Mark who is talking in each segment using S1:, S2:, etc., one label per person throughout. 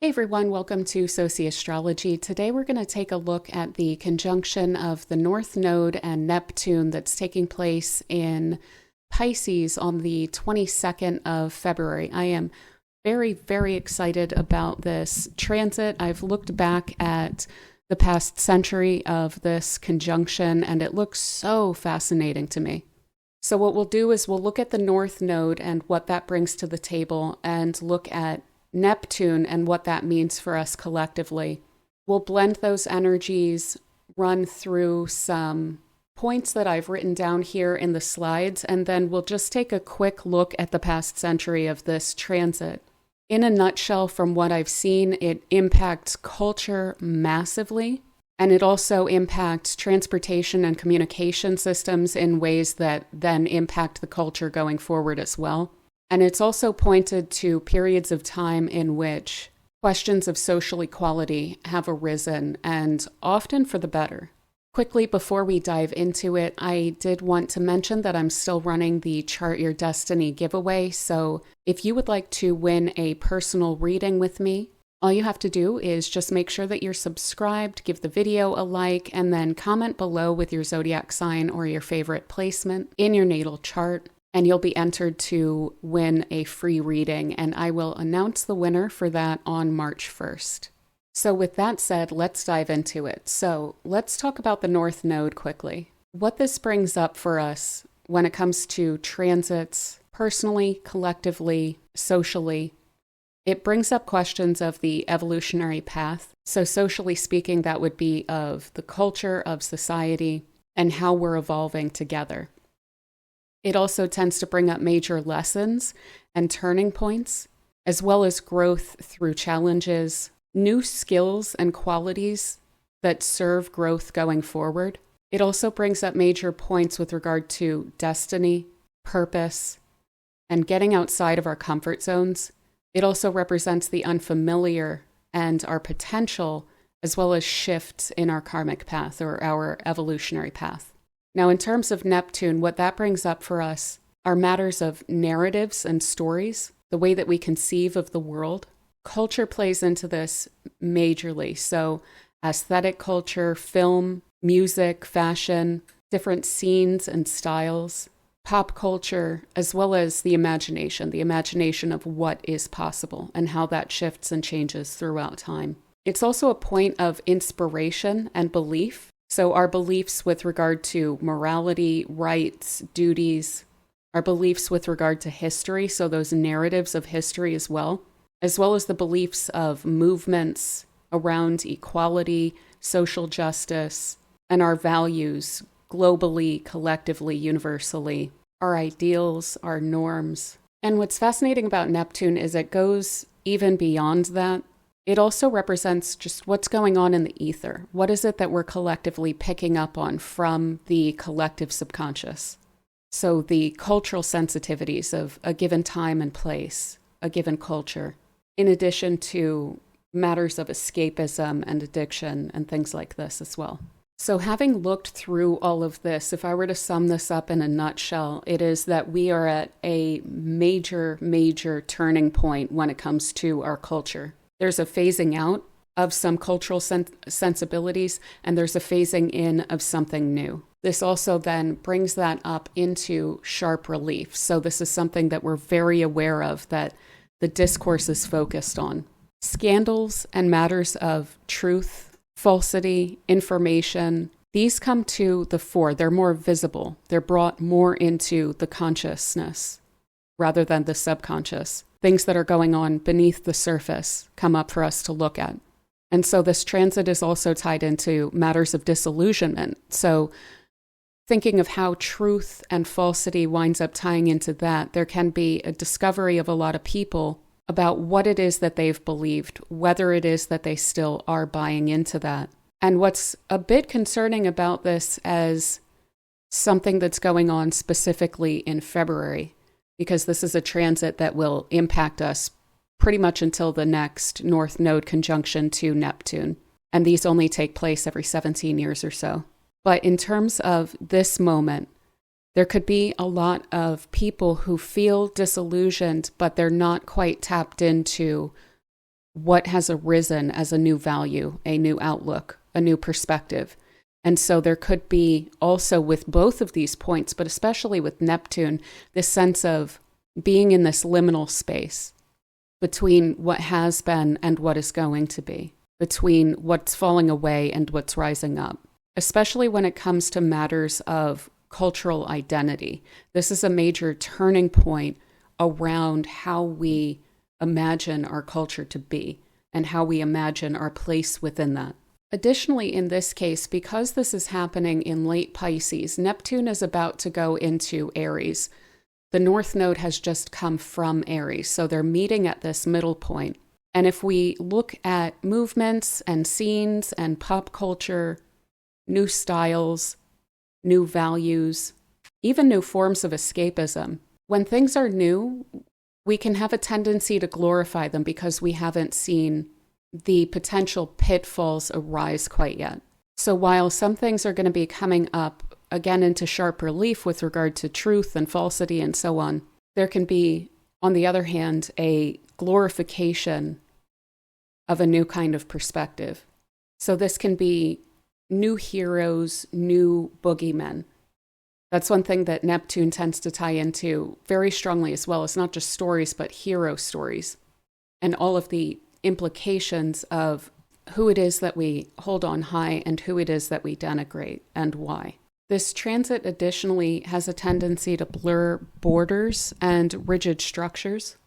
S1: Hey everyone, welcome to Sociastrology. Today we're going to take a look at the conjunction of the North Node and Neptune that's taking place in Pisces on the 22nd of February. I am very, very excited about this transit. I've looked back at the past century of this conjunction and it looks so fascinating to me. So what we'll do is we'll look at the North Node and what that brings to the table and look at Neptune and what that means for us collectively. We'll blend those energies, run through some points that I've written down here in the slides, and then we'll just take a quick look at the past century of this transit. In a nutshell, from what I've seen, it impacts culture massively, and it also impacts transportation and communication systems in ways that then impact the culture going forward as well. And it's also pointed to periods of time in which questions of social equality have arisen, and often for the better. Quickly, before we dive into it, I did want to mention that I'm still running the Chart Your Destiny giveaway. So if you would like to win a personal reading with me, all you have to do is just make sure that you're subscribed, give the video a like, and then comment below with your zodiac sign or your favorite placement in your natal chart. And you'll be entered to win a free reading, and I will announce the winner for that on March 1st. So with that said, let's dive into it. So let's talk about the North Node quickly. What this brings up for us when it comes to transits, personally, collectively, socially, it brings up questions of the evolutionary path. So socially speaking, that would be of the culture of society and how we're evolving together. It also tends to bring up major lessons and turning points, as well as growth through challenges, new skills and qualities that serve growth going forward. It also brings up major points with regard to destiny, purpose, and getting outside of our comfort zones. It also represents the unfamiliar and our potential, as well as shifts in our karmic path or our evolutionary path. Now, in terms of Neptune, what that brings up for us are matters of narratives and stories, the way that we conceive of the world. Culture plays into this majorly. So aesthetic culture, film, music, fashion, different scenes and styles, pop culture, as well as the imagination of what is possible and how that shifts and changes throughout time. It's also a point of inspiration and belief. So our beliefs with regard to morality, rights, duties, our beliefs with regard to history, so those narratives of history as well as the beliefs of movements around equality, social justice, and our values globally, collectively, universally, our ideals, our norms. And what's fascinating about Neptune is it goes even beyond that. It also represents just what's going on in the ether. What is it that we're collectively picking up on from the collective subconscious? So the cultural sensitivities of a given time and place, a given culture, in addition to matters of escapism and addiction and things like this as well. So having looked through all of this, if I were to sum this up in a nutshell, it is that we are at a major, major turning point when it comes to our culture. There's a phasing out of some cultural sensibilities, and there's a phasing in of something new. This also then brings that up into sharp relief. So this is something that we're very aware of, that the discourse is focused on. Scandals and matters of truth, falsity, information, these come to the fore. They're more visible. They're brought more into the consciousness rather than the subconscious. Things that are going on beneath the surface come up for us to look at. And so this transit is also tied into matters of disillusionment. So thinking of how truth and falsity winds up tying into that, there can be a discovery of a lot of people about what it is that they've believed, whether it is that they still are buying into that. And what's a bit concerning about this as something that's going on specifically in February, because this is a transit that will impact us pretty much until the next North Node conjunction to Neptune. And these only take place every 17 years or so. But in terms of this moment, there could be a lot of people who feel disillusioned, but they're not quite tapped into what has arisen as a new value, a new outlook, a new perspective. And so there could be also with both of these points, but especially with Neptune, this sense of being in this liminal space between what has been and what is going to be, between what's falling away and what's rising up, especially when it comes to matters of cultural identity. This is a major turning point around how we imagine our culture to be and how we imagine our place within that. Additionally, in this case, because this is happening in late Pisces, Neptune is about to go into Aries. The North Node has just come from Aries, so they're meeting at this middle point. And if we look at movements and scenes and pop culture, new styles, new values, even new forms of escapism, when things are new, we can have a tendency to glorify them because we haven't seen the potential pitfalls arise quite yet. So while some things are going to be coming up again into sharp relief with regard to truth and falsity and so on, there can be, on the other hand, a glorification of a new kind of perspective. So this can be new heroes, new boogeymen. That's one thing that Neptune tends to tie into very strongly as well. It's not just stories, but hero stories and all of the implications of who it is that we hold on high and who it is that we denigrate and why. This transit additionally has a tendency to blur borders and rigid structures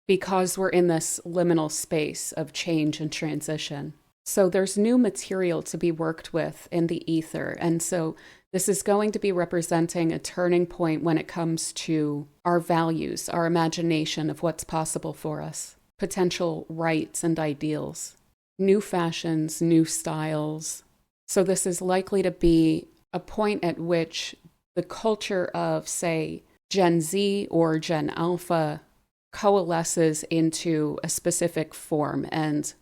S1: because we're in this liminal space of change and transition. So there's new material to be worked with in the ether. And so this is going to be representing a turning point when it comes to our values, our imagination of what's possible for us, potential rights and ideals, new fashions, new styles. So this is likely to be a point at which the culture of, say, Gen Z or Gen Alpha coalesces into a specific form and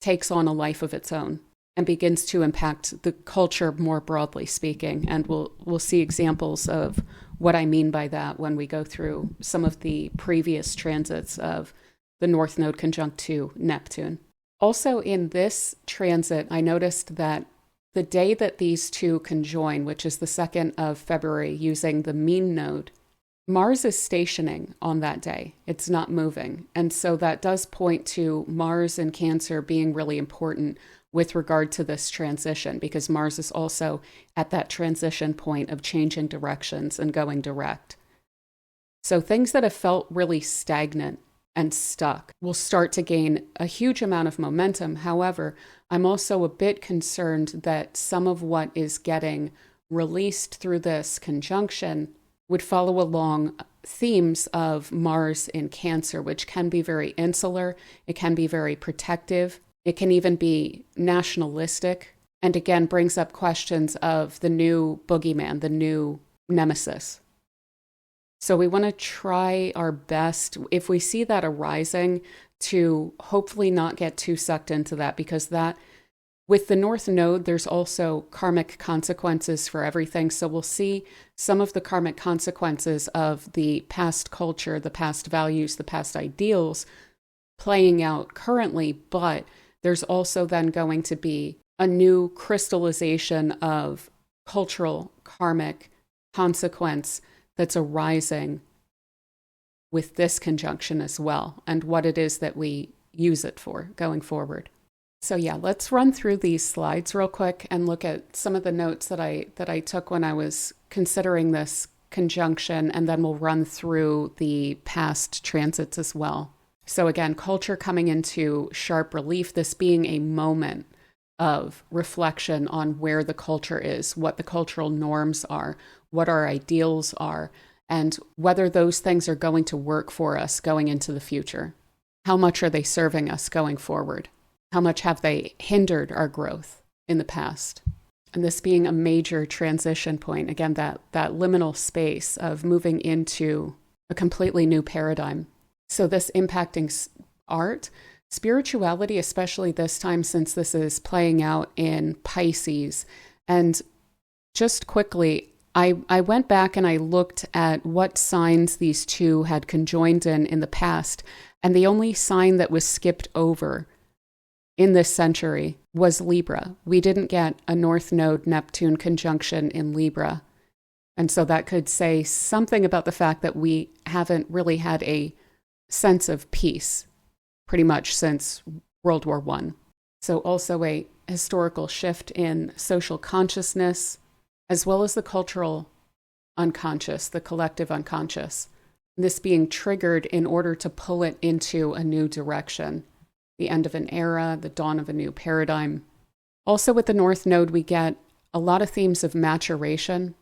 S1: takes on a life of its own and begins to impact the culture more broadly speaking. And we'll see examples of what I mean by that when we go through some of the previous transits of the North Node conjunct to Neptune. Also in this transit, I noticed that the day that these two conjoin, which is the 2nd of February using the mean node, Mars is stationing on that day. It's not moving. And so that does point to Mars in Cancer being really important with regard to this transition, because Mars is also at that transition point of changing directions and going direct. So things that have felt really stagnant and stuck will start to gain a huge amount of momentum. However, I'm also a bit concerned that some of what is getting released through this conjunction would follow along themes of Mars in Cancer, which can be very insular, it can be very protective, it can even be nationalistic, and again brings up questions of the new boogeyman, the new nemesis. So we want to try our best, if we see that arising, to hopefully not get too sucked into that, because that, with the North Node, there's also karmic consequences for everything. So we'll see some of the karmic consequences of the past culture, the past values, the past ideals playing out currently, but there's also then going to be a new crystallization of cultural karmic consequence that's arising with this conjunction as well, and what it is that we use it for going forward. So yeah, let's run through these slides real quick and look at some of the notes that I took when I was considering this conjunction, and then we'll run through the past transits as well. So again, culture coming into sharp relief, this being a moment of reflection on where the culture is, what the cultural norms are, what our ideals are, and whether those things are going to work for us going into the future. How much are they serving us going forward? How much have they hindered our growth in the past? And this being a major transition point, again, that liminal space of moving into a completely new paradigm. So this impacting art, spirituality, especially this time since this is playing out in Pisces. And just quickly, I went back and I looked at what signs these two had conjoined in the past, and the only sign that was skipped over in this century was Libra. We didn't get a North Node Neptune conjunction in Libra. And so that could say something about the fact that we haven't really had a sense of peace pretty much since World War I. So also a historical shift in social consciousness, as well as the cultural unconscious, the collective unconscious. This being triggered in order to pull it into a new direction. The end of an era, the dawn of a new paradigm. Also with the North Node, we get a lot of themes of maturation.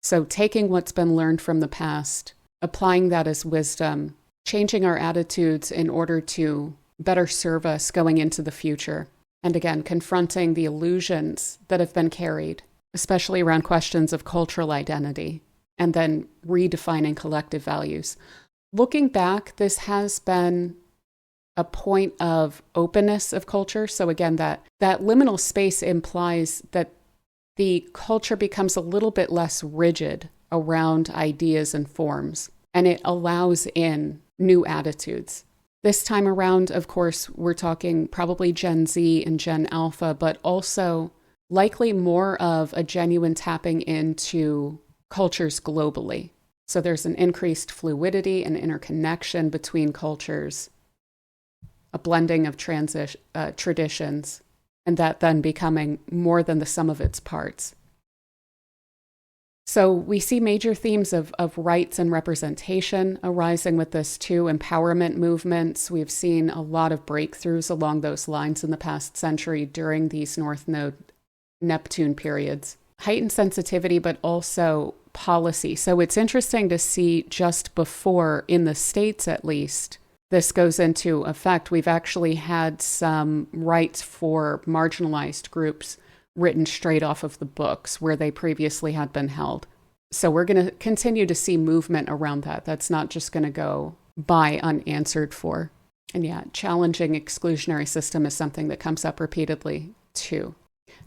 S1: So taking what's been learned from the past, applying that as wisdom, changing our attitudes in order to better serve us going into the future. And again, confronting the illusions that have been carried, especially around questions of cultural identity, and then redefining collective values. Looking back, this has been a point of openness of culture. So again, that liminal space implies that the culture becomes a little bit less rigid around ideas and forms, and it allows in new attitudes. This time around, of course, we're talking probably Gen Z and Gen Alpha, but also likely more of a genuine tapping into cultures globally. So there's an increased fluidity and interconnection between cultures, a blending of traditions, and that then becoming more than the sum of its parts. So we see major themes of rights and representation arising with this too, empowerment movements. We've seen a lot of breakthroughs along those lines in the past century during these North Node Neptune periods. Heightened sensitivity, but also policy. So it's interesting to see just before, in the States at least, this goes into effect, we've actually had some rights for marginalized groups written straight off of the books where they previously had been held. So we're going to continue to see movement around that. That's not just going to go by unanswered for. And yeah, challenging exclusionary system is something that comes up repeatedly too.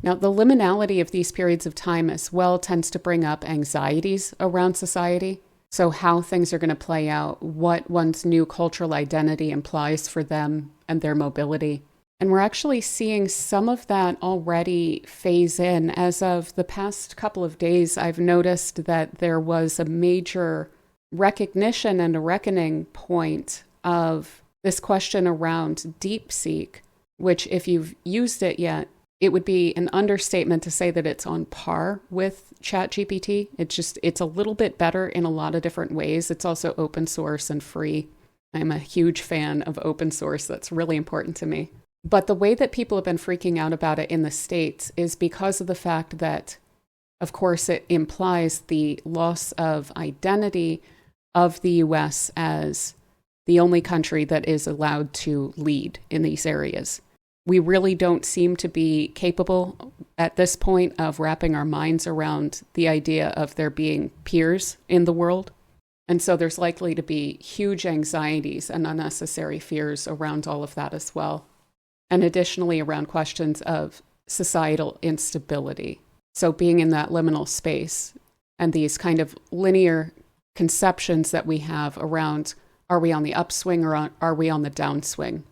S1: Now, the liminality of these periods of time as well tends to bring up anxieties around society. So how things are going to play out, what one's new cultural identity implies for them and their mobility. And we're actually seeing some of that already phase in. As of the past couple of days, I've noticed that there was a major recognition and a reckoning point of this question around DeepSeek, which if you've used it yet, it would be an understatement to say that it's on par with ChatGPT. It's a little bit better in a lot of different ways. It's also open source and free. I'm a huge fan of open source. That's really important to me. But the way that people have been freaking out about it in the States is because of the fact that, of course, it implies the loss of identity of the US as the only country that is allowed to lead in these areas. We really don't seem to be capable at this point of wrapping our minds around the idea of there being peers in the world. And so there's likely to be huge anxieties and unnecessary fears around all of that as well. And additionally, around questions of societal instability. So being in that liminal space and these kind of linear conceptions that we have around, are we on the upswing or are we on the downswing?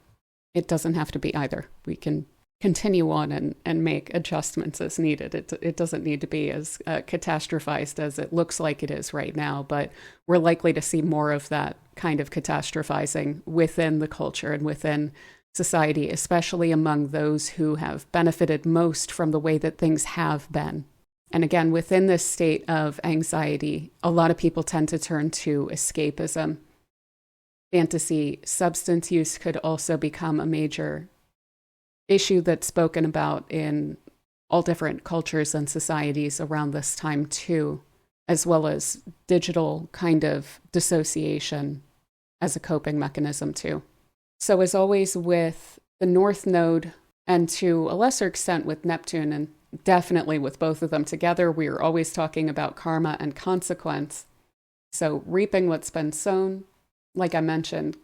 S1: It doesn't have to be either. We can continue on and make adjustments as needed. It doesn't need to be as catastrophized as it looks like it is right now, but we're likely to see more of that kind of catastrophizing within the culture and within society, especially among those who have benefited most from the way that things have been. And again, within this state of anxiety, a lot of people tend to turn to escapism. Fantasy, substance use could also become a major issue that's spoken about in all different cultures and societies around this time too, as well as digital kind of dissociation as a coping mechanism too. So as always with the North Node, and to a lesser extent with Neptune, and definitely with both of them together, we are always talking about karma and consequence. So reaping what's been sown, like I mentioned,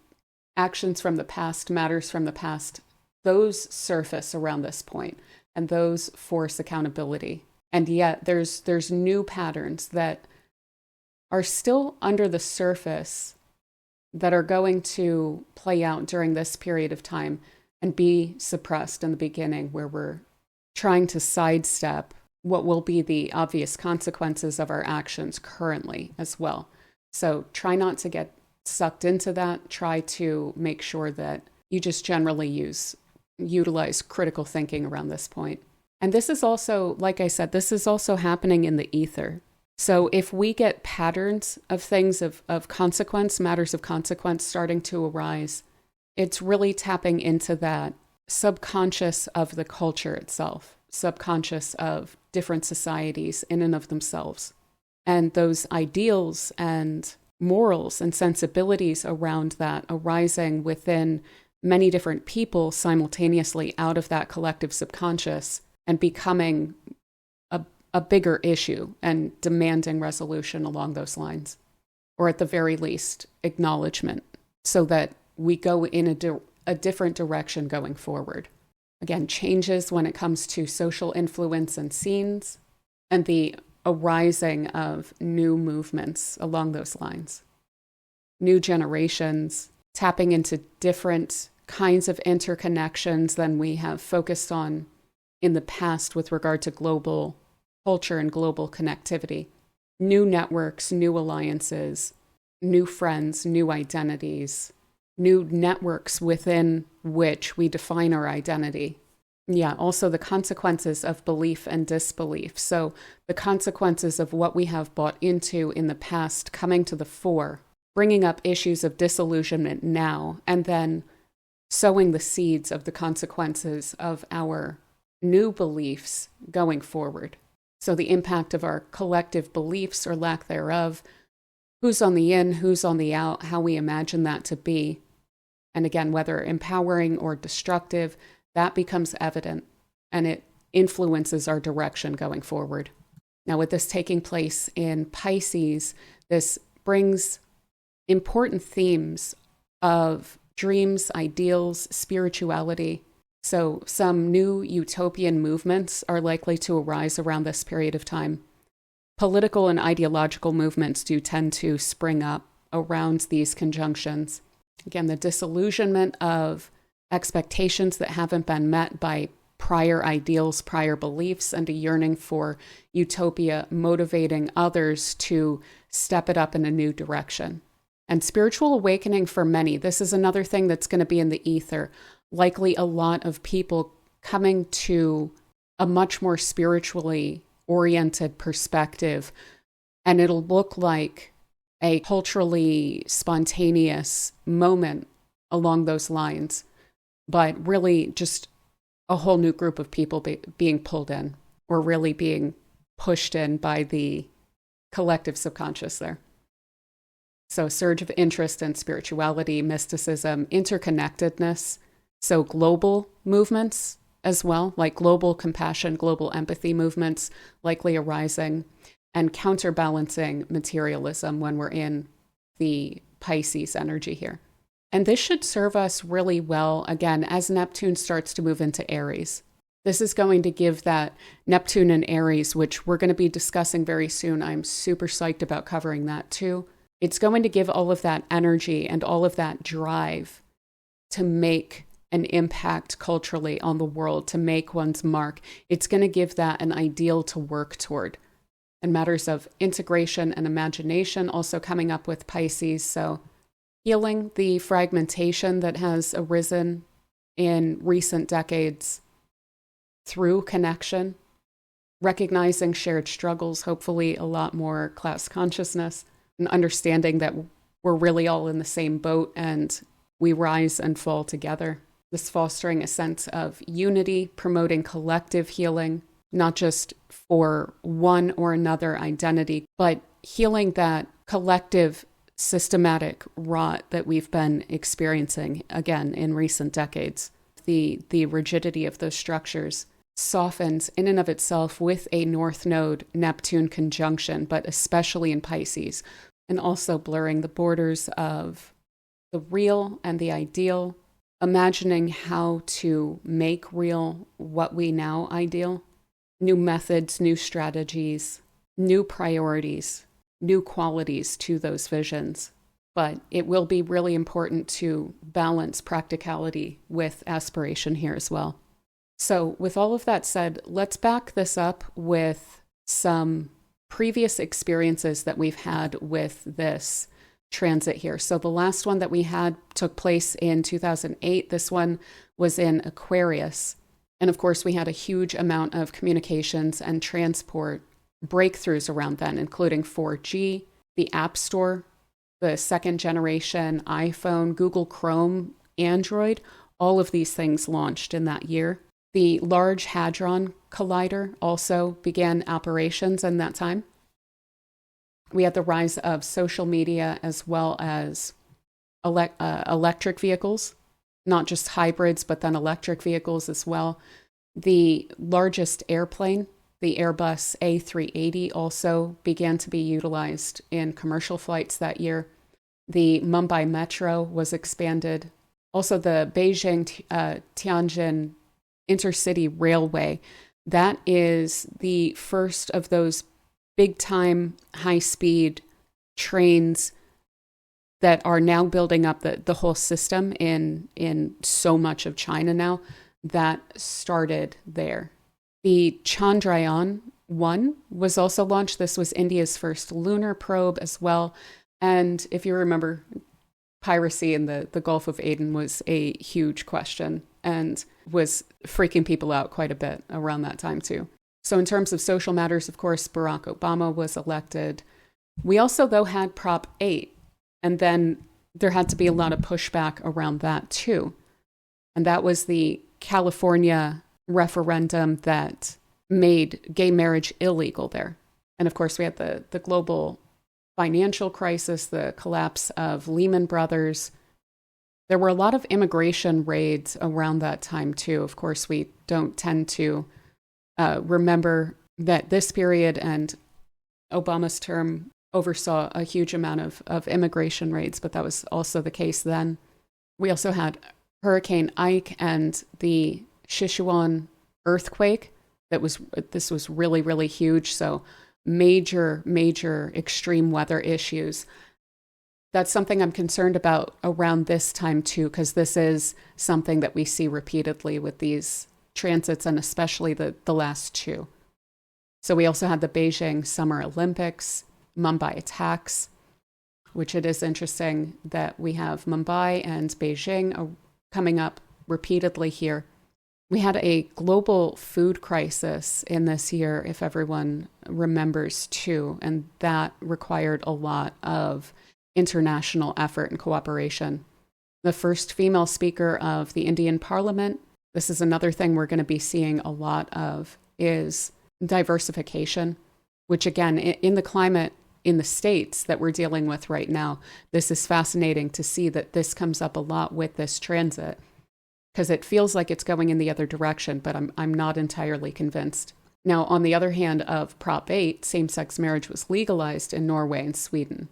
S1: actions from the past, matters from the past, those surface around this point, and those force accountability. And yet there's new patterns that are still under the surface that are going to play out during this period of time. and be suppressed in the beginning, where we're trying to sidestep what will be the obvious consequences of our actions currently as well. So try not to get sucked into that. Try to make sure that you just generally utilize critical thinking around this point. And this is also, like I said, this is also happening in the ether. So if we get patterns of things of consequence, matters of consequence starting to arise, it's really tapping into that subconscious of the culture itself, subconscious of different societies in and of themselves. And those ideals and morals and sensibilities around that arising within many different people simultaneously out of that collective subconscious and becoming a bigger issue and demanding resolution along those lines, or at the very least, acknowledgement, so that we go in a different direction going forward. Again, changes when it comes to social influence and scenes, and the arising of new movements along those lines. New generations, tapping into different kinds of interconnections than we have focused on in the past with regard to global culture and global connectivity. New networks, new alliances, new friends, new identities, new networks within which we define our identity. Yeah, also the consequences of belief and disbelief. So the consequences of what we have bought into in the past coming to the fore, bringing up issues of disillusionment now, and then sowing the seeds of the consequences of our new beliefs going forward. So the impact of our collective beliefs or lack thereof, who's on the in, who's on the out, how we imagine that to be. And again, whether empowering or destructive, that becomes evident, and it influences our direction going forward. Now, with this taking place in Pisces, this brings important themes of dreams, ideals, spirituality. So some new utopian movements are likely to arise around this period of time. Political and ideological movements do tend to spring up around these conjunctions. Again, the disillusionment of expectations that haven't been met by prior ideals, prior beliefs, and a yearning for utopia motivating others to step it up in a new direction. And spiritual awakening for many, this is another thing that's going to be in the ether. Likely a lot of people coming to a much more spiritually oriented perspective, and it'll look like a culturally spontaneous moment along those lines, but really just a whole new group of people being pulled in, or really being pushed in by the collective subconscious there. So a surge of interest in spirituality, mysticism, interconnectedness. So global movements as well, like global compassion, global empathy movements likely arising, and counterbalancing materialism when we're in the Pisces energy here. And this should serve us really well, again, as Neptune starts to move into Aries. This is going to give that Neptune in Aries, which we're going to be discussing very soon. I'm super psyched about covering that too. It's going to give all of that energy and all of that drive to make an impact culturally on the world, to make one's mark. It's going to give that an ideal to work toward. And matters of integration and imagination also coming up with Pisces. So healing the fragmentation that has arisen in recent decades through connection, recognizing shared struggles, hopefully a lot more class consciousness, and understanding that we're really all in the same boat and we rise and fall together. This fostering a sense of unity, promoting collective healing, not just for one or another identity, but healing that collective systematic rot that we've been experiencing, again, in recent decades. The rigidity of those structures softens in and of itself with a North Node Neptune conjunction, but especially in Pisces, and also blurring the borders of the real and the ideal, imagining how to make real what we now ideal, new methods, new strategies, new priorities, new qualities to those visions. but it will be really important to balance practicality with aspiration here as well. So with all of that said, let's back this up with some previous experiences that we've had with this transit here. So the last one that we had took place in 2008. This one was in Aquarius. And of course, we had a huge amount of communications and transport breakthroughs around then, including 4G, the App Store, the second generation iPhone, Google Chrome, Android. All of these things launched in that year. The Large Hadron Collider also began operations in that time. We had the rise of social media as well as electric vehicles, not just hybrids, but then electric vehicles as well. The largest airplane, the Airbus A380, also began to be utilized in commercial flights that year. The Mumbai Metro was expanded. Also, the Beijing-Tianjin Intercity Railway, that is the first of those big-time, high-speed trains that are now building up the whole system in so much of China now. That started there. The Chandrayaan-1 was also launched. This was India's first lunar probe as well. And if you remember, piracy in the Gulf of Aden was a huge question and was freaking people out quite a bit around that time too. So in terms of social matters, of course, Barack Obama was elected. We also, though, had Prop 8, and then there had to be a lot of pushback around that too. And that was the California referendum that made gay marriage illegal there. And of course, we had the global financial crisis, the collapse of Lehman Brothers. There were a lot of immigration raids around that time too. Of course, we don't tend to remember that this period and Obama's term oversaw a huge amount of immigration raids, but that was also the case then. We also had Hurricane Ike and the Sichuan earthquake. This was really, really huge. So major extreme weather issues. That's something I'm concerned about around this time too, because this is something that we see repeatedly with these transits, and especially the last two. So we also had the Beijing Summer Olympics, Mumbai attacks, which it is interesting that we have Mumbai and Beijing coming up repeatedly here. We had a global food crisis in this year, if everyone remembers too, and that required a lot of international effort and cooperation. The first female speaker of the Indian Parliament, this is another thing we're going to be seeing a lot of, is diversification, which again, in the climate in the States that we're dealing with right now, this is fascinating to see that this comes up a lot with this transit, because it feels like it's going in the other direction, but I'm not entirely convinced. Now, on the other hand of Prop 8, same-sex marriage was legalized in Norway and Sweden.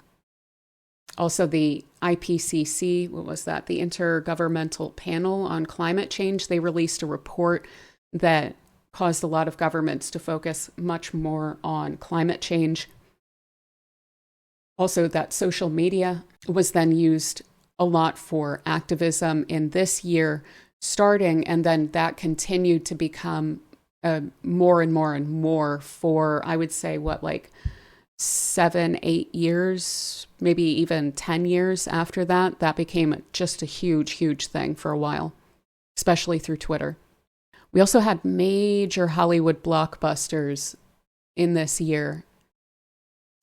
S1: Also, the IPCC, what was that? The Intergovernmental Panel on Climate Change, they released a report that caused a lot of governments to focus much more on climate change. Also, that social media was then used a lot for activism in this year starting, and then that continued to become more and more and more for, I would say, 7-8 years, maybe even 10 years after that. That became just a huge thing for a while, especially through Twitter. We also had major Hollywood blockbusters in this year.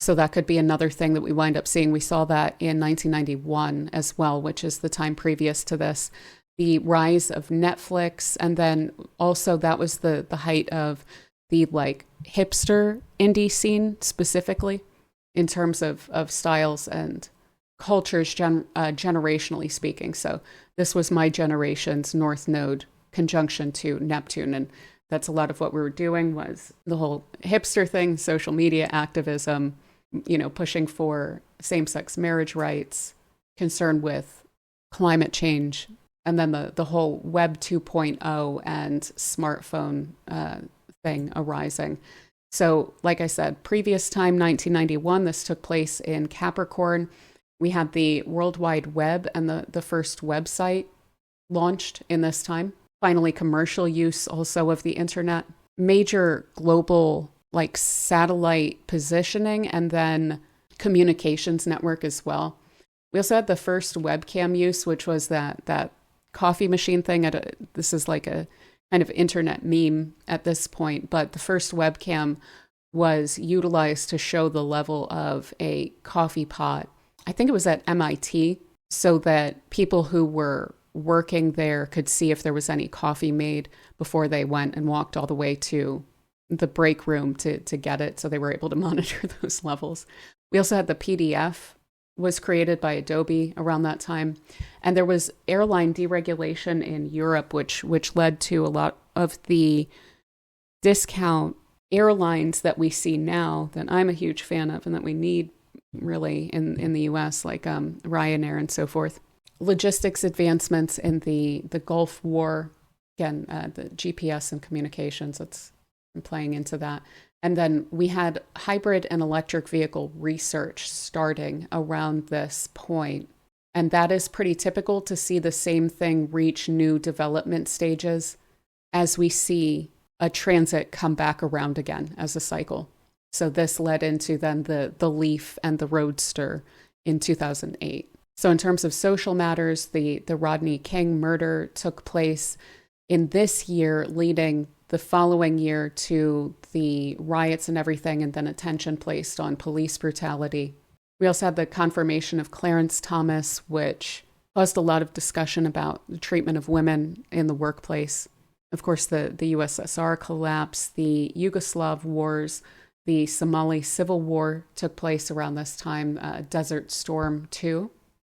S1: So that could be another thing that we wind up seeing. We saw that in 1991 as well, which is the time previous to this. The rise of Netflix, and then also that was the height of the hipster indie scene specifically in terms of styles and cultures generationally speaking. So this was my generation's North Node conjunction to Neptune, and that's a lot of what we were doing was the whole hipster thing, social media activism, pushing for same-sex marriage rights, concern with climate change, and then the whole Web 2.0 and smartphone thing arising. So like I said, previous time, 1991, this took place in Capricorn. We had the World Wide Web and the first website launched in this time. Finally, commercial use also of the internet. Major global like satellite positioning and then communications network as well. We also had the first webcam use, which was that coffee machine thing. This is like a kind of internet meme at this point, but the first webcam was utilized to show the level of a coffee pot. I think it was at MIT, so that people who were working there could see if there was any coffee made before they went and walked all the way to the break room to get it, so they were able to monitor those levels. We also had the PDF was created by Adobe around that time. And there was airline deregulation in Europe, which led to a lot of the discount airlines that we see now that I'm a huge fan of and that we need really in the US, like Ryanair and so forth. Logistics advancements in the Gulf War, again, the GPS and communications, it's playing into that. And then we had hybrid and electric vehicle research starting around this point. And that is pretty typical to see the same thing reach new development stages as we see a transit come back around again as a cycle. So this led into then the Leaf and the Roadster in 2008. So in terms of social matters, the Rodney King murder took place in this year, leading the following year to the riots and everything, and then attention placed on police brutality. We also had the confirmation of Clarence Thomas, which caused a lot of discussion about the treatment of women in the workplace. Of course, the USSR collapse, the Yugoslav wars, the Somali civil war took place around this time, Desert Storm 2.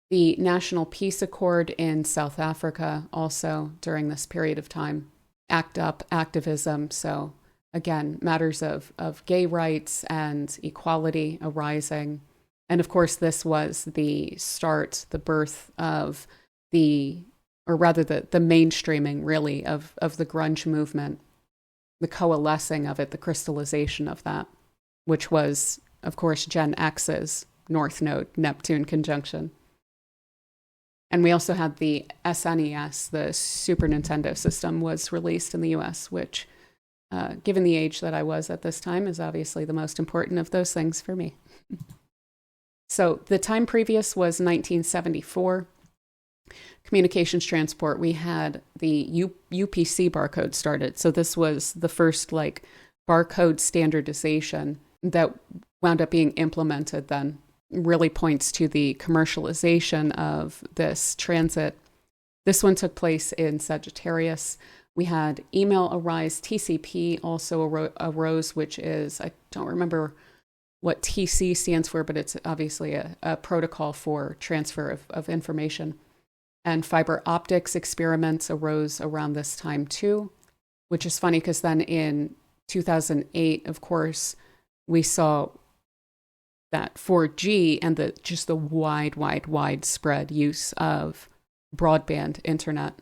S1: The National Peace Accord in South Africa also during this period of time. ACT UP activism, so again, matters of gay rights and equality arising. And of course, this was the start, the birth of the mainstreaming, really, of the grunge movement, the coalescing of it, the crystallization of that, which was, of course, Gen X's North Node Neptune conjunction. And we also had the SNES, the Super Nintendo system, was released in the US, which, given the age that I was at this time, is obviously the most important of those things for me. So the time previous was 1974. Communications transport, we had the UPC barcode started. So this was the first barcode standardization that wound up being implemented then. Really points to the commercialization of this transit. This one took place in Sagittarius. We had email arise. TCP also arose, which is, I don't remember what TC stands for, but it's obviously a protocol for transfer of information. And fiber optics experiments arose around this time too, which is funny because then in 2008, of course, we saw that 4G and the widespread use of broadband internet.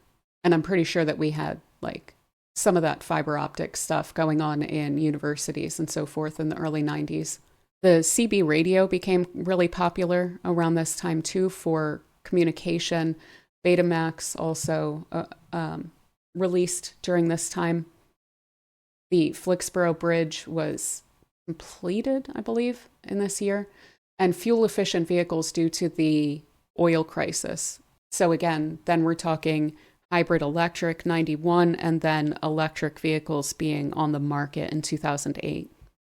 S1: And I'm pretty sure that we had some of that fiber optic stuff going on in universities and so forth in the early 90s. The CB radio became really popular around this time too for communication. Betamax also released during this time. The Flixborough Bridge was completed, I believe, in this year, and fuel-efficient vehicles due to the oil crisis. So again, then we're talking hybrid electric 91, and then electric vehicles being on the market in 2008.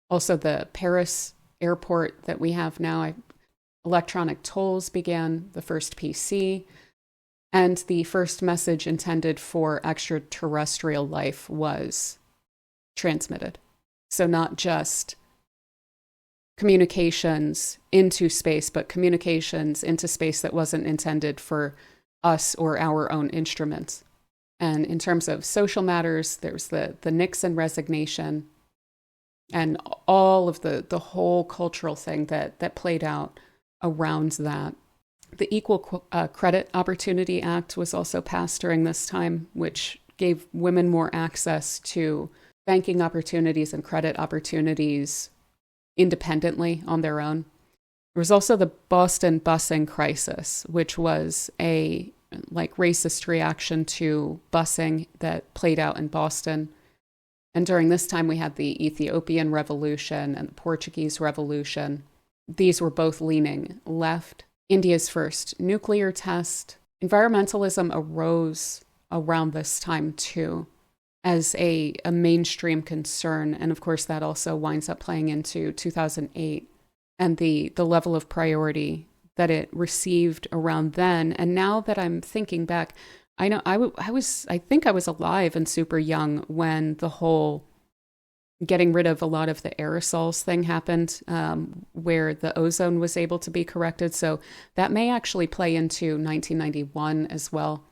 S1: Also, the Paris airport that we have now, electronic tolls began, the first PC, and the first message intended for extraterrestrial life was transmitted. So not just communications into space, but communications into space that wasn't intended for us or our own instruments. And in terms of social matters, there's the Nixon resignation and all of the whole cultural thing that played out around that. The Equal Credit Opportunity Act was also passed during this time, which gave women more access to banking opportunities and credit opportunities independently on their own. There was also the Boston busing crisis, which was a racist reaction to busing that played out in Boston. And during this time, we had the Ethiopian Revolution and the Portuguese Revolution. These were both leaning left. India's first nuclear test. Environmentalism arose around this time too as a mainstream concern. And of course, that also winds up playing into 2008 and the level of priority that it received around then. And now that I'm thinking back, I know I think I was alive and super young when the whole getting rid of a lot of the aerosols thing happened, where the ozone was able to be corrected. So that may actually play into 1991 as well.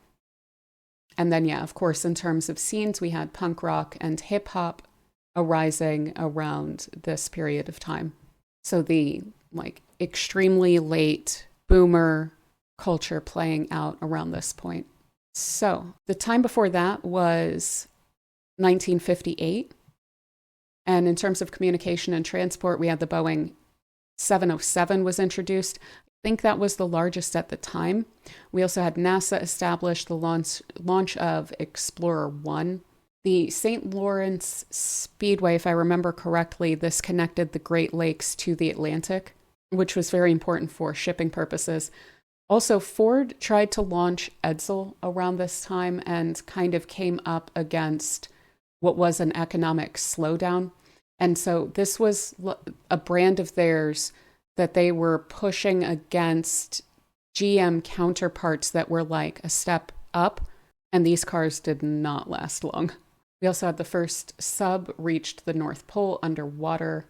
S1: And then, yeah, of course, in terms of scenes, we had punk rock and hip hop arising around this period of time. So the extremely late boomer culture playing out around this point. So the time before that was 1958. And in terms of communication and transport, we had the Boeing 707 was introduced. I think that was the largest at the time. We also had NASA establish the launch of Explorer 1. The St. Lawrence Speedway, if I remember correctly, this connected the Great Lakes to the Atlantic, which was very important for shipping purposes. Also, Ford tried to launch Edsel around this time and kind of came up against what was an economic slowdown. And so this was a brand of theirs that they were pushing against GM counterparts that were like a step up, and these cars did not last long. We also had the first sub reached the North Pole underwater.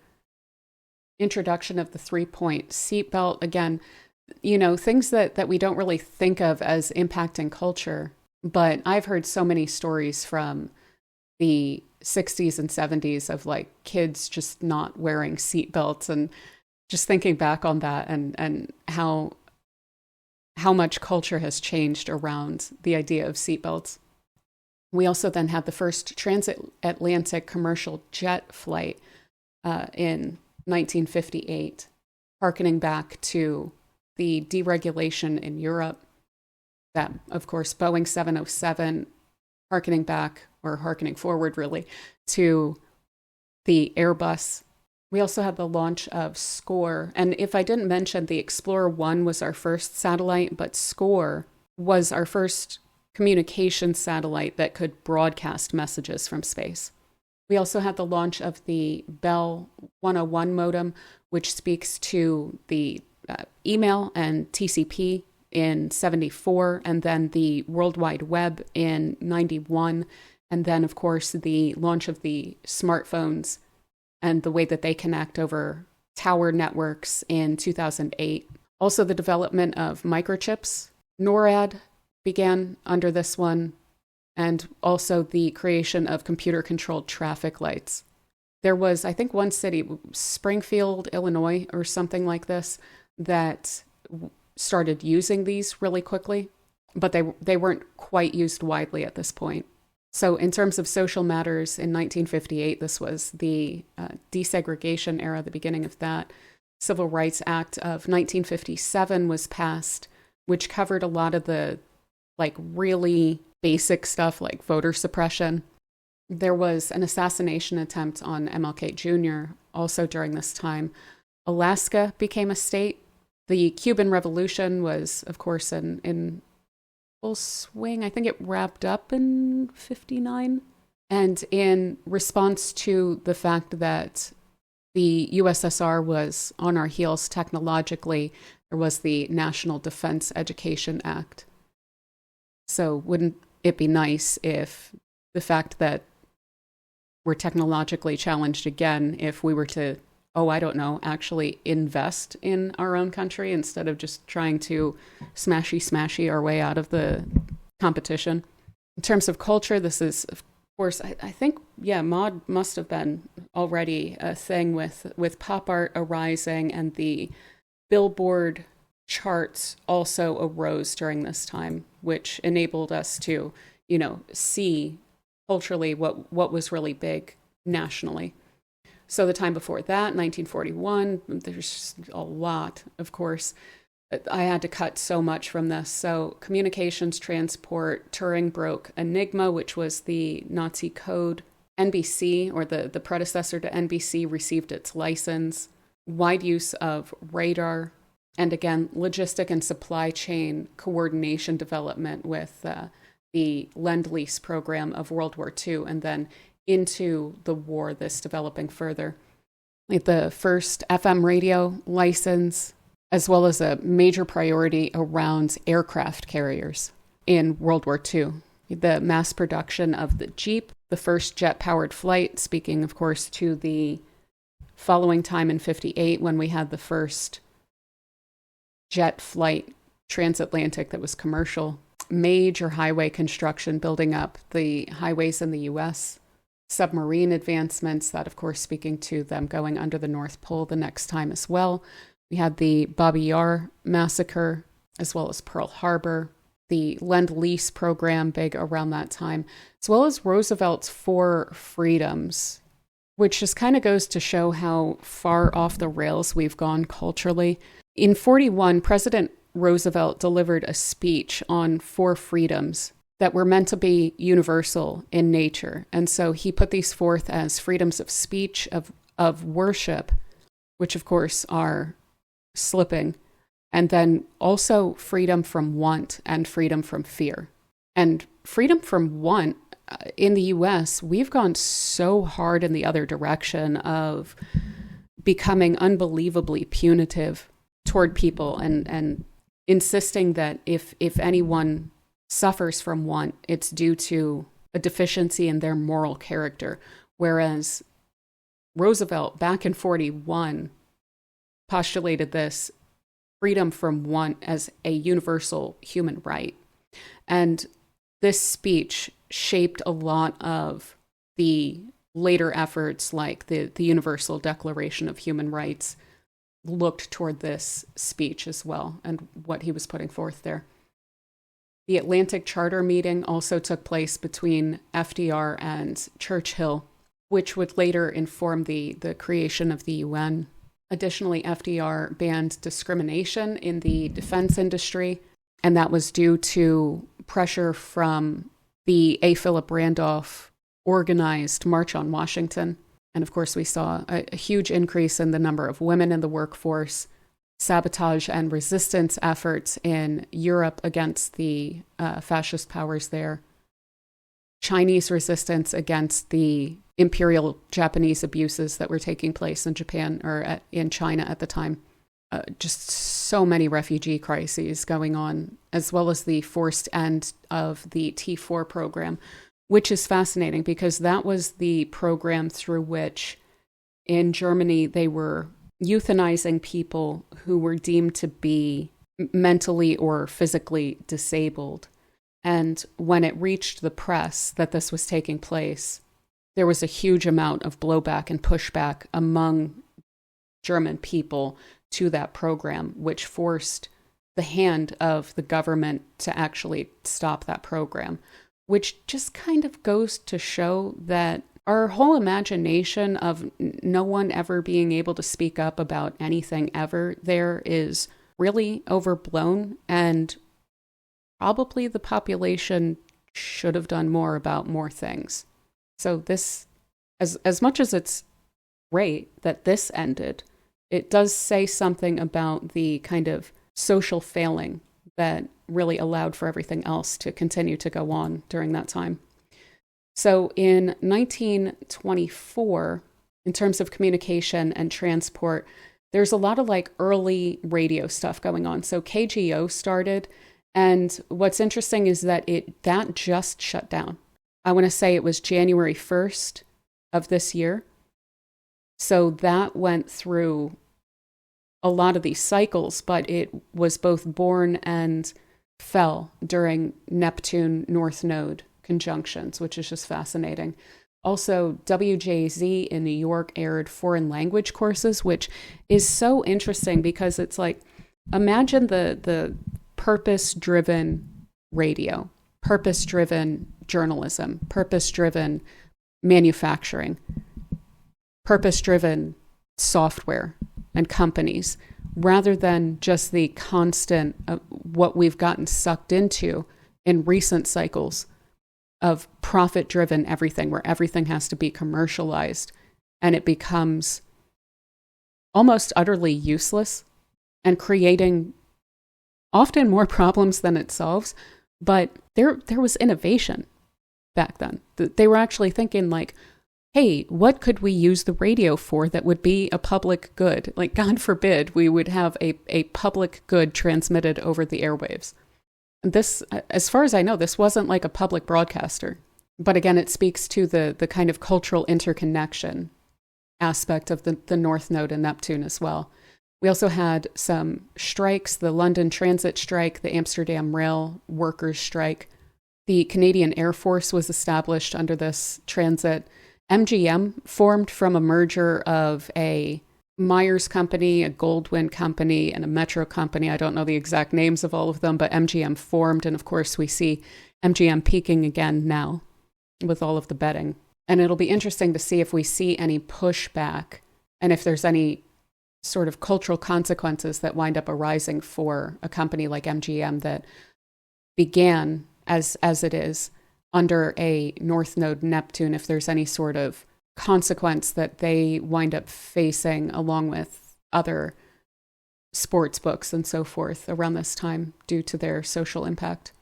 S1: Introduction of the 3-point seatbelt. Again, things that we don't really think of as impacting culture, but I've heard so many stories from the 60s and 70s of kids just not wearing seatbelts, and just thinking back on that and how much culture has changed around the idea of seatbelts. We also then had the first transatlantic commercial jet flight in 1958, harkening back to the deregulation in Europe. That, of course, Boeing 707, harkening forward really to the Airbus. We also had the launch of SCORE. And if I didn't mention, the Explorer 1 was our first satellite, but SCORE was our first communication satellite that could broadcast messages from space. We also had the launch of the Bell 101 modem, which speaks to the email and TCP in 74, and then the World Wide Web in 91. And then, of course, the launch of the smartphones and the way that they connect over tower networks in 2008. Also, the development of microchips. NORAD began under this one, and also the creation of computer-controlled traffic lights. There was, I think, one city, Springfield, Illinois, or something like this, that started using these really quickly, but they weren't quite used widely at this point. So in terms of social matters, in 1958, this was the desegregation era, the beginning of that. Civil Rights Act of 1957 was passed, which covered a lot of the really basic stuff like voter suppression. There was an assassination attempt on MLK Jr. also during this time. Alaska became a state. The Cuban Revolution was, of course, in full swing. I think it wrapped up in 59. And in response to the fact that the USSR was on our heels technologically, there was the National Defense Education Act. So wouldn't it be nice if the fact that we're technologically challenged again, if we were to, actually invest in our own country instead of just trying to smashy our way out of the competition. In terms of culture, this is, of course, I think, mod must have been already a thing with pop art arising, and the Billboard charts also arose during this time, which enabled us to, see culturally what was really big nationally. So the time before that, 1941, there's a lot, of course. I had to cut so much from this. So communications, transport, Turing broke Enigma, which was the Nazi code. NBC, or the predecessor to NBC, received its license. Wide use of radar. And again, logistic and supply chain coordination development with the Lend-Lease program of World War II, and then into the war, this developing further. The first FM radio license, as well as a major priority around aircraft carriers in World War II. The mass production of the Jeep, the first jet-powered flight, speaking, of course, to the following time in 1958 when we had the first jet flight transatlantic that was commercial. Major highway construction, building up the highways in the U.S., submarine advancements, that, of course, speaking to them going under the North Pole the next time as well. We had the Babi Yar massacre, as well as Pearl Harbor, the Lend-Lease program, big around that time, as well as Roosevelt's 4 freedoms, which just kind of goes to show how far off the rails we've gone culturally. In 1941, President Roosevelt delivered a speech on 4 freedoms that were meant to be universal in nature. And so he put these forth as freedoms of speech, of worship, which of course are slipping, and then also freedom from want and freedom from fear. And freedom from want, in the US, we've gone so hard in the other direction of becoming unbelievably punitive toward people and insisting that if anyone suffers from want, it's due to a deficiency in their moral character. Whereas Roosevelt, back in 1941, postulated this freedom from want as a universal human right. And this speech shaped a lot of the later efforts, like the Universal Declaration of Human Rights, looked toward this speech as well and what he was putting forth there. The Atlantic Charter meeting also took place between FDR and Churchill, which would later inform the creation of the UN. Additionally, FDR banned discrimination in the defense industry, and that was due to pressure from the A. Philip Randolph organized March on Washington. And of course, we saw a huge increase in the number of women in the workforce, sabotage and resistance efforts in Europe against the fascist powers there, Chinese resistance against the imperial Japanese abuses that were taking place in Japan or in China at the time. Just so many refugee crises going on, as well as the forced end of the T4 program, which is fascinating because that was the program through which in Germany they were euthanizing people who were deemed to be mentally or physically disabled. And when it reached the press that this was taking place, there was a huge amount of blowback and pushback among German people to that program, which forced the hand of the government to actually stop that program, which just kind of goes to show that our whole imagination of no one ever being able to speak up about anything ever there is really overblown, and probably the population should have done more about more things. So this, as much as it's great that this ended, it does say something about the kind of social failing that really allowed for everything else to continue to go on during that time. So in 1924, in terms of communication and transport, there's a lot of like early radio stuff going on. So KGO started, and what's interesting is that that just shut down. I want to say it was January 1st of this year. So that went through a lot of these cycles, but it was both born and fell during Neptune North Node conjunctions, which is just fascinating. Also, WJZ in New York aired foreign language courses, which is so interesting because it's like, imagine the purpose-driven radio, purpose-driven journalism, purpose-driven manufacturing, purpose-driven software and companies, rather than just the constant what we've gotten sucked into in recent cycles of profit-driven everything, where everything has to be commercialized and it becomes almost utterly useless and creating often more problems than it solves. But there was innovation back then. They were actually thinking like, hey, what could we use the radio for that would be a public good? Like, God forbid we would have a public good transmitted over the airwaves. This, as far as I know, this wasn't like a public broadcaster. But again, it speaks to the kind of cultural interconnection aspect of the North Node and Neptune as well. We also had some strikes, the London Transit strike, the Amsterdam Rail Workers strike. The Canadian Air Force was established under this transit. MGM formed from a merger of a Myers company, a Goldwyn company, and a Metro company. I don't know the exact names of all of them, but MGM formed. And of course, we see MGM peaking again now with all of the betting. And it'll be interesting to see if we see any pushback and if there's any sort of cultural consequences that wind up arising for a company like MGM that began as it is under a North Node Neptune, if there's any sort of consequence that they wind up facing along with other sports books and so forth around this time due to their social impact.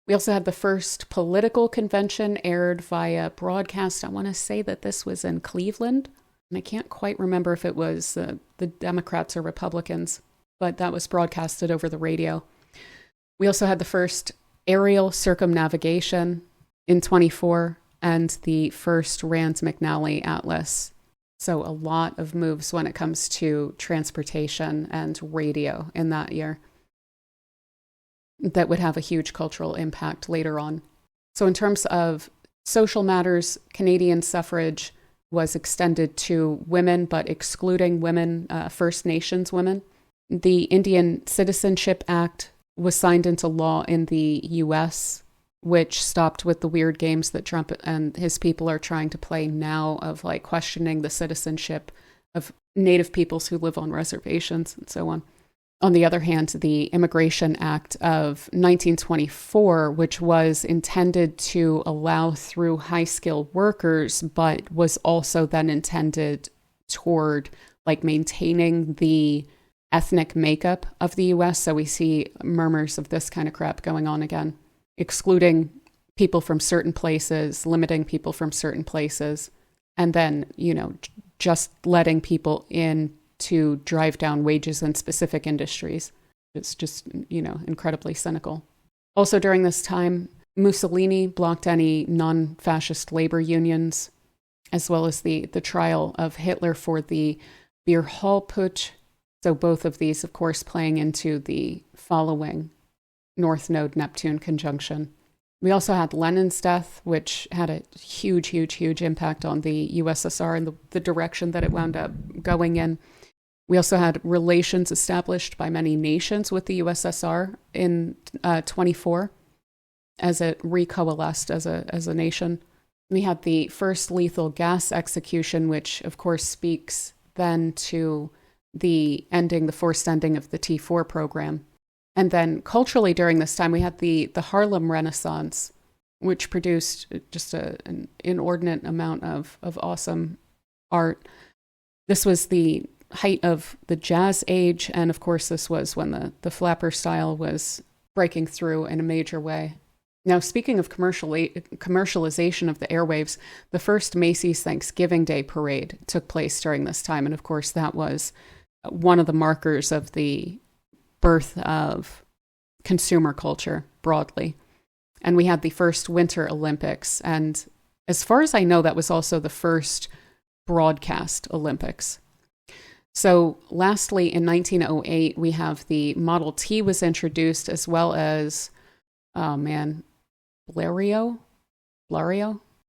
S1: We also had the first political convention aired via broadcast. I want to say that this was in Cleveland. And I can't quite remember if it was the Democrats or Republicans, but that was broadcasted over the radio. We also had the first aerial circumnavigation in 24 and the first Rand-McNally Atlas. So a lot of moves when it comes to transportation and radio in that year that would have a huge cultural impact later on. So in terms of social matters, Canadian suffrage was extended to women, but excluding women, First Nations women. The Indian Citizenship Act was signed into law in the US, which stopped with the weird games that Trump and his people are trying to play now of like questioning the citizenship of Native peoples who live on reservations and so on. On the other hand, the Immigration Act of 1924, which was intended to allow through high-skilled workers, but was also then intended toward like maintaining the ethnic makeup of the US. So we see murmurs of this kind of crap going on again, excluding people from certain places, limiting people from certain places, and then, just letting people in to drive down wages in specific industries. It's just, incredibly cynical. Also during this time, Mussolini blocked any non-fascist labor unions, as well as the trial of Hitler for the Beer Hall Putsch. So both of these, of course, playing into the following North Node Neptune conjunction. We also had Lenin's death, which had a huge, huge, huge impact on the USSR and the direction that it wound up going in. We also had relations established by many nations with the USSR in 24 as it recoalesced as a nation. We had the first lethal gas execution, which of course speaks then to the forced ending of the T4 program. And then culturally during this time, we had the Harlem Renaissance, which produced just an inordinate amount of awesome art. This was the height of the jazz age, and of course this was when the flapper style was breaking through in a major way. Now, speaking of commercialization of the airwaves, the first Macy's Thanksgiving Day parade took place during this time, and of course that was one of the markers of the birth of consumer culture broadly. And we had the first Winter Olympics, and as far as I know, that was also the first broadcast Olympics. So lastly, in 1908, we have the Model T was introduced, as well as, Blériot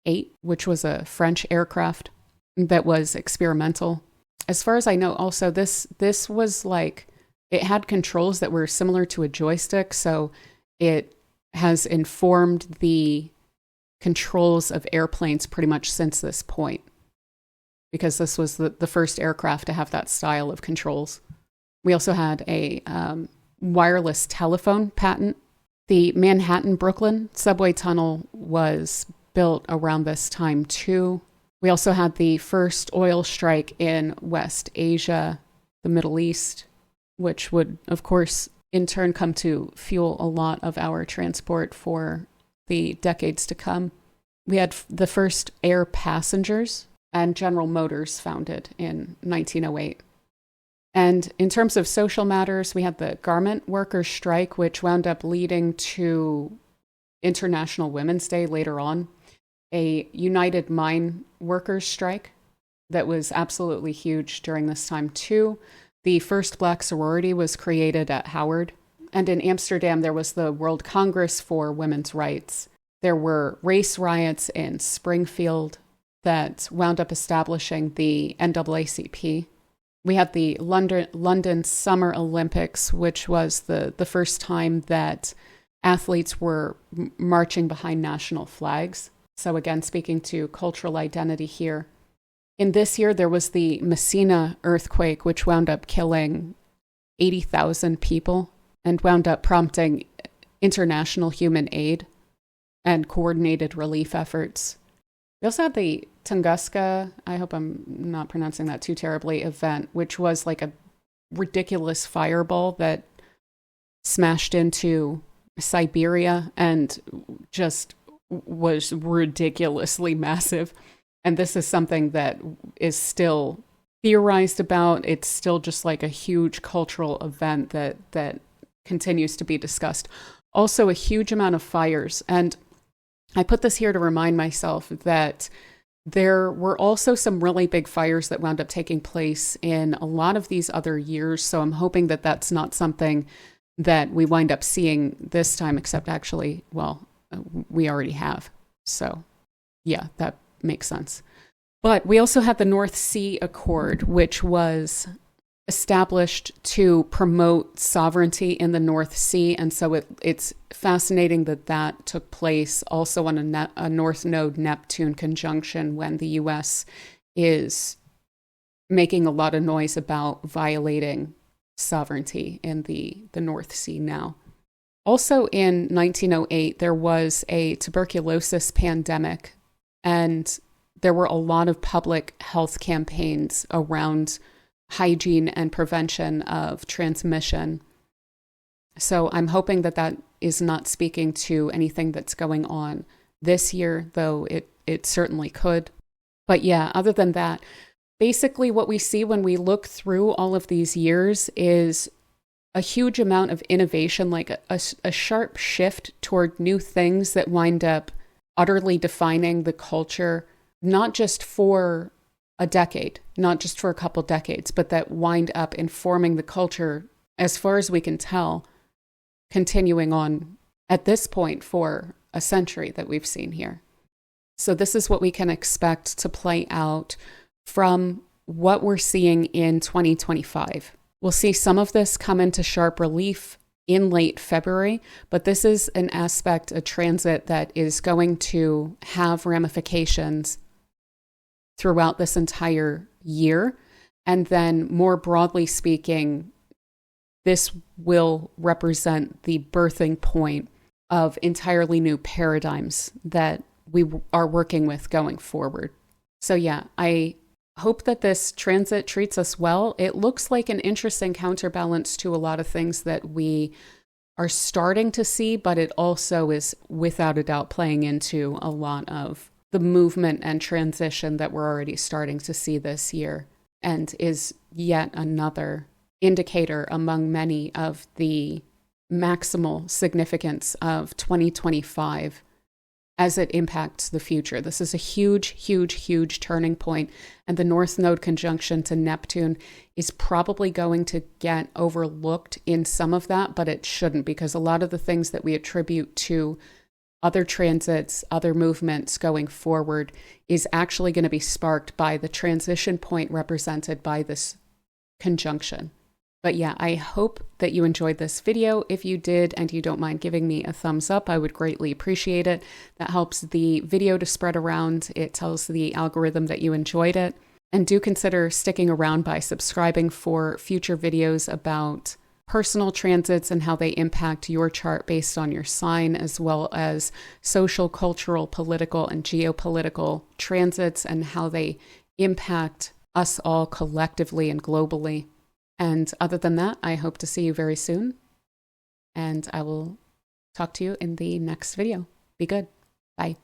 S1: 8, which was a French aircraft that was experimental. As far as I know, also, this was like, it had controls that were similar to a joystick, so it has informed the controls of airplanes pretty much since this point. because this was the first aircraft to have that style of controls. We also had a wireless telephone patent. The Manhattan-Brooklyn subway tunnel was built around this time too. We also had the first oil strike in West Asia, the Middle East, which would, of course, in turn come to fuel a lot of our transport for the decades to come. We had the first air passengers and General Motors founded in 1908. And in terms of social matters, we had the garment workers' strike, which wound up leading to International Women's Day later on, a United Mine Workers' strike that was absolutely huge during this time too. The first black sorority was created at Howard. And in Amsterdam, there was the World Congress for Women's Rights. There were race riots in Springfield that wound up establishing the NAACP. We had the London Summer Olympics, which was the first time that athletes were marching behind national flags. So again, speaking to cultural identity here. In this year, there was the Messina earthquake, which wound up killing 80,000 people and wound up prompting international human aid and coordinated relief efforts. We also had the Tunguska, I hope I'm not pronouncing that too terribly, event, which was like a ridiculous fireball that smashed into Siberia and just was ridiculously massive. And this is something that is still theorized about. It's still just like a huge cultural event that continues to be discussed. Also, a huge amount of fires. And I put this here to remind myself that there were also some really big fires that wound up taking place in a lot of these other years. So I'm hoping that that's not something that we wind up seeing this time, except actually, well, we already have. So yeah, that makes sense. But we also had the North Sea Accord, which was established to promote sovereignty in the North Sea. And so it's fascinating that took place also on a North Node Neptune conjunction when the US is making a lot of noise about violating sovereignty in the North Sea now. Also in 1908, there was a tuberculosis pandemic, and there were a lot of public health campaigns around hygiene and prevention of transmission. So I'm hoping that is not speaking to anything that's going on this year, though it certainly could. But yeah, other than that, basically what we see when we look through all of these years is a huge amount of innovation, like a sharp shift toward new things that wind up utterly defining the culture, not just for a decade, not just for a couple decades, but that wind up informing the culture, as far as we can tell, continuing on at this point for a century that we've seen here. So this is what we can expect to play out from what we're seeing in 2025. We'll see some of this come into sharp relief in late February, but this is an aspect, a transit that is going to have ramifications throughout this entire year. And then more broadly speaking, this will represent the birthing point of entirely new paradigms that we are working with going forward. So yeah, I hope that this transit treats us well. It looks like an interesting counterbalance to a lot of things that we are starting to see, but it also is without a doubt playing into a lot of the movement and transition that we're already starting to see this year, and is yet another indicator among many of the maximal significance of 2025 as it impacts the future. This is a huge, huge, huge turning point, and the North Node conjunction to Neptune is probably going to get overlooked in some of that, but it shouldn't, because a lot of the things that we attribute to other transits, other movements going forward is actually going to be sparked by the transition point represented by this conjunction. But yeah, I hope that you enjoyed this video. If you did and you don't mind giving me a thumbs up, I would greatly appreciate it. That helps the video to spread around. It tells the algorithm that you enjoyed it. And do consider sticking around by subscribing for future videos about personal transits and how they impact your chart based on your sign, as well as social, cultural, political, and geopolitical transits and how they impact us all collectively and globally. And other than that, I hope to see you very soon. And I will talk to you in the next video. Be good. Bye.